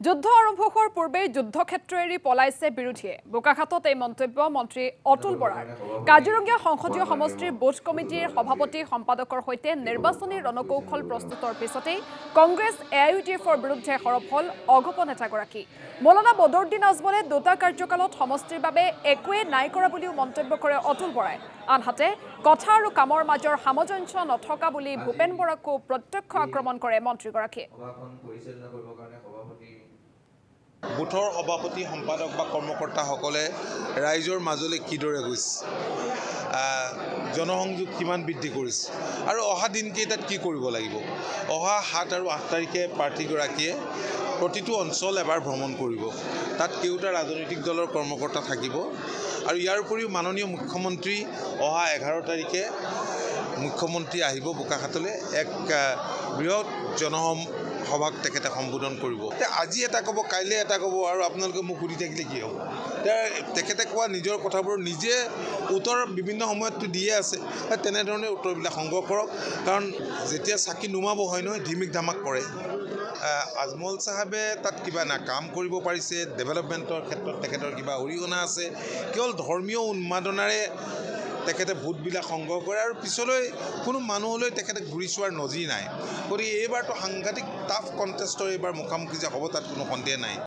যুদ্ধ আৰম্ভ হোৱাৰ পূৰ্বে যুদ্ধক্ষেত্ৰ এৰি পলাইছে বিৰোধীয়ে বোকাখাতত এই মন্তব্য মন্ত্ৰী অতুল বৰাৰ কাজিৰঙা সংসদীয় সমষ্টিৰ বুথ কমিটিৰ সভাপতি সম্পাদকৰ সৈতে নিৰ্বাচনী ৰণকৌশল প্ৰস্তুতৰ পিছতেই কংগ্ৰেছ এআইইউডিএফৰ বিৰুদ্ধে সৰব হল অগপ নেতাগৰাকী মৌলানা বদৰুদ্দিন আজমলে দুটা কাৰ্যকালত সমষ্টিৰ বাবে একোৱে নাই কৰা বুলিও মন্তব্য কৰে অতুল বৰাই আনহাতে কথা আৰু কামৰ মাজৰ সামঞ্জস্য নথকা বুলি ভূপেন বৰাকো প্ৰত্যক্ষ আক্ৰমণ কৰে মন্ত্ৰীগৰাকীয়ে বুথৰ সভাপতি সম্পাদক বা কৰ্মকৰ্তাসকলে ৰাইজৰ মাজলৈ কিদৰে গৈছে জনসংযোগ কিমান বৃদ্ধি কৰিছে আৰু অহা দিনকেইটাত কি কৰিব লাগিব অহা 7 আৰু 8 তাৰিখে প্ৰাৰ্থীগৰাকীয়ে প্ৰতিটো অঞ্চল এবাৰ ভ্ৰমণ কৰিব তাত কেউটা ৰাজনৈতিক দলৰ কৰ্মকৰ্তা থাকিব আৰু ইয়াৰ উপৰিও মাননীয় মুখ্যমন্ত্ৰী অহা 11 তাৰিখে মুখ্যমন্ত্ৰী আহিব বোকাখাতলৈ এক বৃহৎ জনসভাক তেখেতে সম্বোধন কৰিব আজি এটা ক'ব কাইলৈ এটা ক'ব আৰু আপোনালোকে মোক সুধি থাকিলে কি হ'ব তেখেতে কোৱা নিজৰ কথাবোৰ নিজে উত্তৰ বিভিন্ন সময়ত দিয়ে আছে তেনেধৰণে উত্তৰবিলাক সংগ্ৰহ কৰক কাৰণ যেতিয়া চাকি নুমাব হয় নহয় ধিমিক ধামাক কৰে আজমল চাহাবে তাত কিবা না কাম কৰিব পাৰিছে ডেভেলপমেণ্টৰ ক্ষেত্ৰত তেখেতৰ কিবা অৰিহণা আছে কেৱল ধৰ্মীয় উন্মাদনাৰে তেখেতে ভোটবিলাক সংগ্ৰহ কৰে আৰু পিছলৈ কোনো মানুহলৈ তেখেতে ঘূৰি চোৱাৰ নজিৰ নাই গতিকে এইবাৰতো সাংঘাতিক টাফ কণ্টেষ্টৰ এইবাৰ মুখামুখি যে হ'ব তাত কোনো সন্দেহ নাই